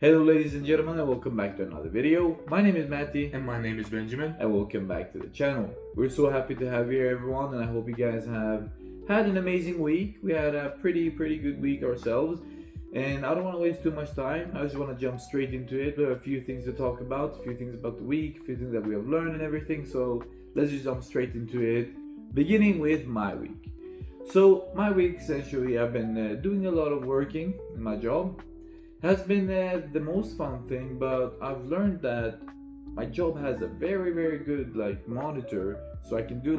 Hello ladies and gentlemen, and welcome back to another video. My name is Matty And my name is Benjamin. and welcome back to the channel. We're so happy to have you here, everyone, and I hope you guys have had an amazing week. We had a pretty good week ourselves, and I don't want to waste too much time. I just want to jump straight into it. We have a few things to talk about, a few things about the week, a few things that we have learned and everything, so let's just jump straight into it, beginning with my week. So my week, essentially, I've been doing a lot of working in my job. Has been the most fun thing, but I've learned that my job has a very good monitor, so I can do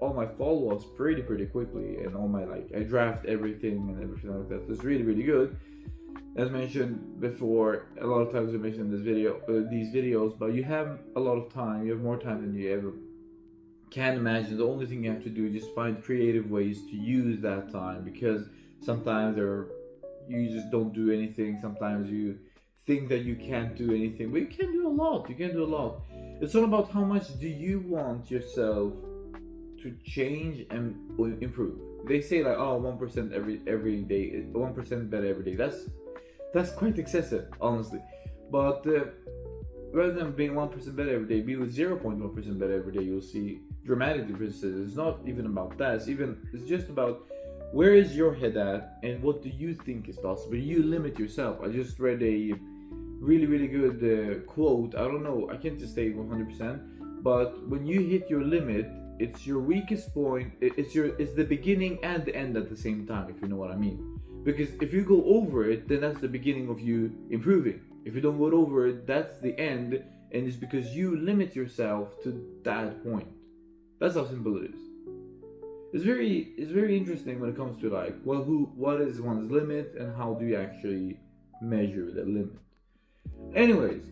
all my follow-ups pretty quickly, and all my I draft everything and everything like that. So it's really good. As mentioned before, a lot of times I mentioned these videos, but you have a lot of time. You have more time than you ever can imagine. The only thing you have to do is just find creative ways to use that time, because sometimes you just don't do anything. Sometimes you think that you can't do anything, but you can do a lot. You can do a lot. It's all about how much do you want yourself to change and improve. They say 1% every day, 1% better every day. That's quite excessive, honestly. But rather than being 1% better every day, be with 0.1% better every day. You'll see dramatic differences. It's not even about that. It's just about where is your head at, and what do you think is possible? You limit yourself. I just read a really good quote. I don't know, I can't just say 100%, but when you hit your limit, it's your weakest point. It's the beginning and the end at the same time, if you know what I mean. Because if you go over it, then that's the beginning of you improving. If you don't go over it, that's the end, and it's because you limit yourself to that point. That's how simple it is. It's very interesting when it comes to what is one's limit and how do you actually measure the limit. Anyways,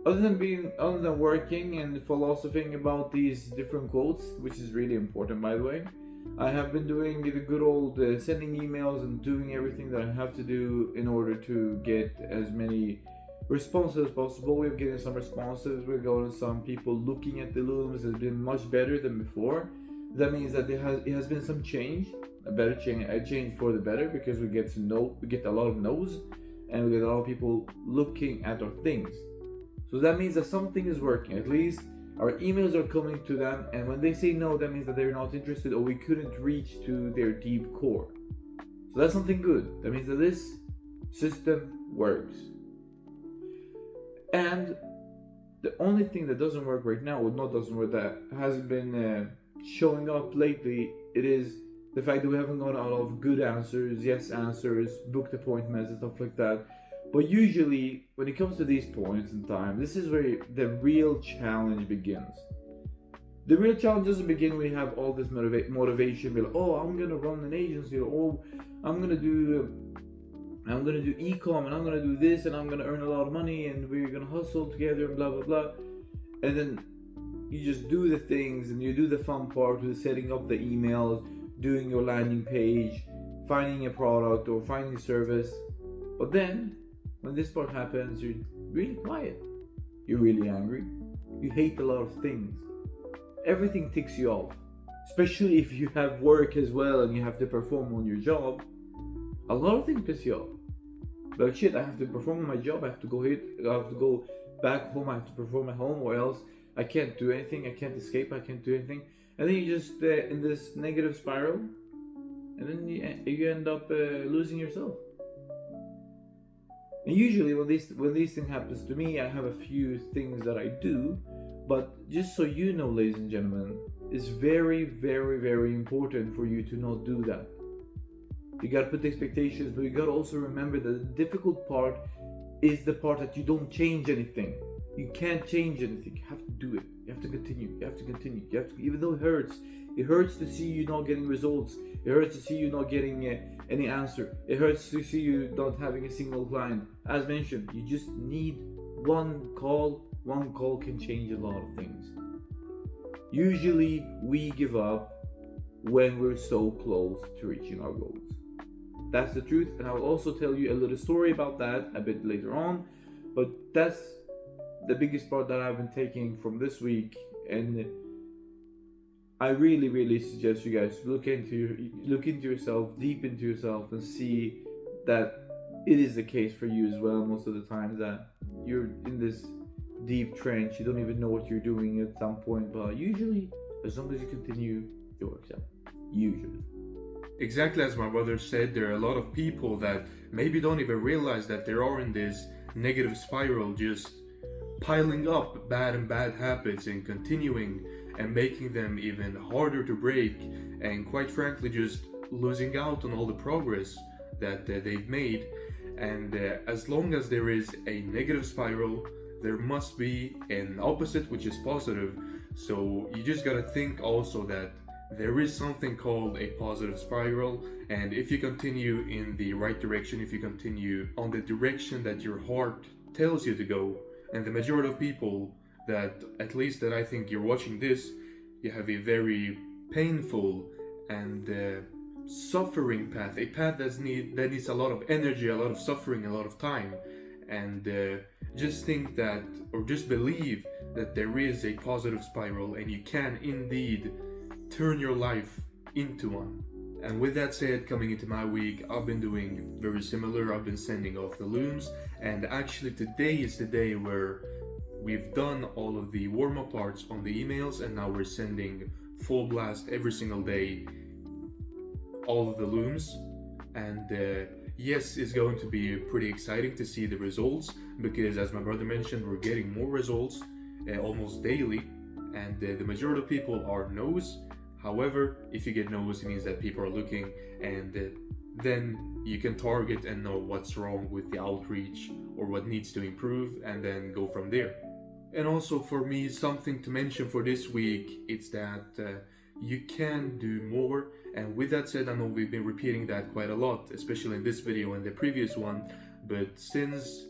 other than working and philosophizing about these different quotes, which is really important by the way, I have been doing the good old sending emails and doing everything that I have to do in order to get as many responses as possible. We're getting some responses. We're getting some people looking at the looms. It's been much better than before. That means that it has been some change, a change for the better, because we get a lot of no's, and we get a lot of people looking at our things. So that means that something is working. At least our emails are coming to them, and when they say no, that means that they're not interested, or we couldn't reach to their deep core. So that's something good. That means that this system works. And the only thing that doesn't work right now, or not doesn't work, that hasn't been showing up lately, it is the fact that we haven't got a lot of good answers, yes answers, booked appointments and stuff like that. But usually when it comes to these points in time, this is where the real challenge begins. The real challenge doesn't begin when you have all this motivation, be like, oh, I'm gonna run an agency, or oh, I'm gonna do e-com, and I'm gonna do this, and I'm gonna earn a lot of money, and we're gonna hustle together, and blah blah blah. And then you just do the things, and you do the fun part with setting up the emails, doing your landing page, finding a product or finding a service. But then when this part happens, you're really quiet, you're really angry, you hate a lot of things, everything ticks you off. Especially if you have work as well and you have to perform on your job, a lot of things piss you off. Like, shit, I have to perform on my job, I have to go back home, I have to perform at home, or else I can't do anything, I can't escape, I can't do anything. And then you just in this negative spiral, and then you end up losing yourself. And usually when these things happens to me, I have a few things that I do. But just so you know, ladies and gentlemen, it's very important for you to not do that. You gotta put the expectations, but you gotta also remember that the difficult part is the part that you don't change anything. You can't change anything. You have to do it. You have to continue. You have to, even though it hurts. It hurts to see you not getting results. It hurts to see you not getting any answer. It hurts to see you not having a single client. As mentioned, you just need one call. One call can change a lot of things. Usually we give up when we're so close to reaching our goals. That's the truth, and I will also tell you a little story about that a bit later on. But that's the biggest part that I've been taking from this week, and I really suggest you guys look into yourself, deep into yourself, and see that it is the case for you as well most of the times, that you're in this deep trench, you don't even know what you're doing at some point, but usually, as long as you continue, it works out. Usually. Exactly as my brother said, there are a lot of people that maybe don't even realize that they are in this negative spiral, just piling up bad habits and continuing and making them even harder to break, and quite frankly just losing out on all the progress that they've made. And as long as there is a negative spiral, there must be an opposite, which is positive. So you just gotta think also that there is something called a positive spiral, and if you continue in the right direction, if you continue on the direction that your heart tells you to go, and the majority of people that, at least that I think you're watching this, you have a very painful and suffering path, a path that needs a lot of energy, a lot of suffering, a lot of time. And just think that, or just believe that there is a positive spiral, and you can indeed turn your life into one. And with that said, coming into my week, I've been doing very similar. I've been sending off the looms, and actually today is the day where we've done all of the warm-up parts on the emails, and now we're sending full blast every single day all of the looms. And yes, it's going to be pretty exciting to see the results, because as my brother mentioned, we're getting more results almost daily, and the majority of people are no's. However, if you get no's, it means that people are looking, and then you can target and know what's wrong with the outreach or what needs to improve, and then go from there. And also for me, something to mention for this week, it's that you can do more. And with that said, I know we've been repeating that quite a lot, especially in this video and the previous one, but since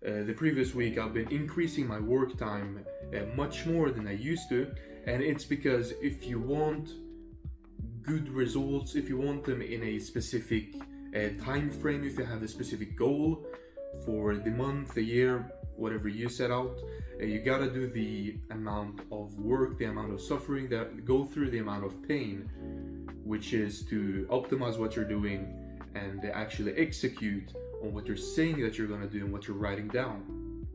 the previous week I've been increasing my work time much more than I used to. And it's because if you want good results, if you want them in a specific time frame, if you have a specific goal for the month, the year, whatever you set out, you gotta do the amount of work, the amount of suffering, that go through the amount of pain, which is to optimize what you're doing and actually execute on what you're saying that you're gonna do and what you're writing down.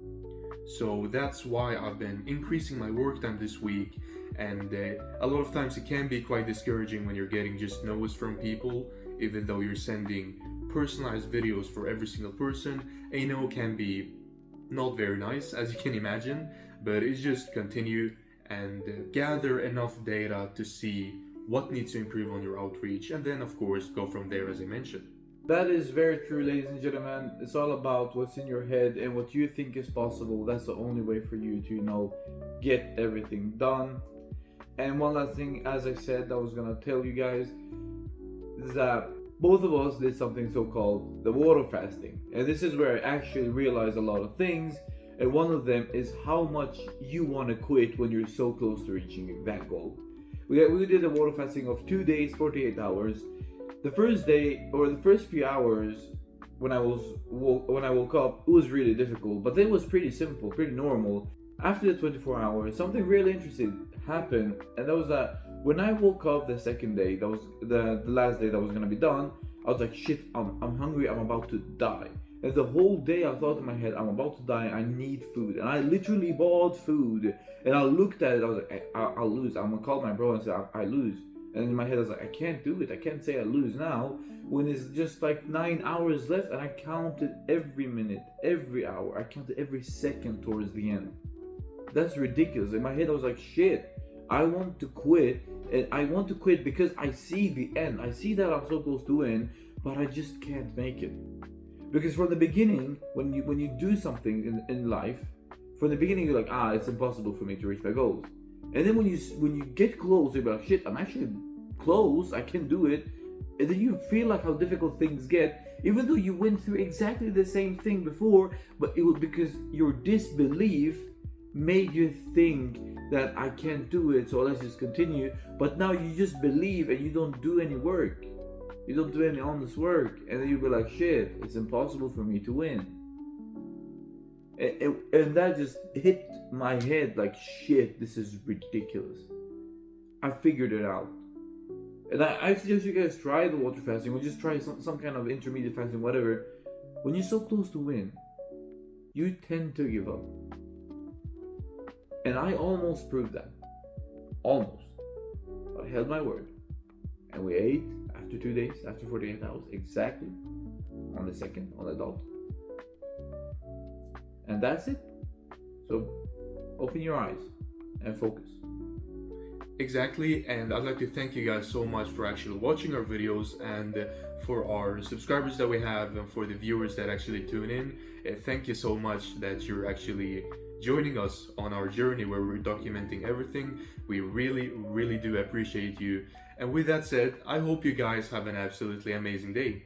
So that's why I've been increasing my work time this week. And a lot of times it can be quite discouraging when you're getting just no's from people, even though you're sending personalized videos for every single person. A no can be not very nice, as you can imagine, but it's just continue and gather enough data to see what needs to improve on your outreach, and then of course go from there, as I mentioned. That is very true, ladies and gentlemen. It's all about what's in your head and what you think is possible. That's the only way for you to, get everything done. And one last thing, as I said, I was gonna tell you guys, is that both of us did something so-called the water fasting. And this is where I actually realized a lot of things. And one of them is how much you want to quit when you're so close to reaching that goal. We did a water fasting of 2 days, 48 hours. The first day, or the first few hours, when I woke up, it was really difficult, but then it was pretty simple, pretty normal. After the 24 hours, something really interesting happened, and that was that when I woke up the second day, that was the last day that was gonna be done, I was like, shit, I'm hungry, I'm about to die. And the whole day I thought in my head, I'm about to die, I need food. And I literally bought food, and I looked at it, I was like, I'll lose. I'm gonna call my bro and say, I lose. And in my head I was like, I can't do it, I can't say I lose now, when it's just like 9 hours left, and I counted every minute, every hour, I counted every second towards the end. That's ridiculous. In my head I was like, shit, I want to quit, and I want to quit because I see the end. I see that I'm so close to end, but I just can't make it. Because from the beginning, when you do something in life, from the beginning you're like, it's impossible for me to reach my goals. And then when you get close, you're like, shit, I'm actually close, I can do it. And then you feel like how difficult things get, even though you went through exactly the same thing before, but it was because your disbelief made you think that I can't do it, so let's just continue. But now you just believe and you don't do any work. You don't do any honest work. And then you'll be like, shit, it's impossible for me to win. And that just hit my head like, shit, this is ridiculous. I figured it out. And I suggest you guys try the water fasting, or just try some kind of intermediate fasting, whatever. when you're so close to win, you tend to give up. And I almost proved that. Almost. But I held my word. And we ate after 2 days, after 48 hours, exactly on the second, on the dot. And that's it. So open your eyes and focus. Exactly, and I'd like to thank you guys so much for actually watching our videos, and for our subscribers that we have, and for the viewers that actually tune in. Thank you so much that you're actually joining us on our journey where we're documenting everything. We really do appreciate you. And with that said, I hope you guys have an absolutely amazing day.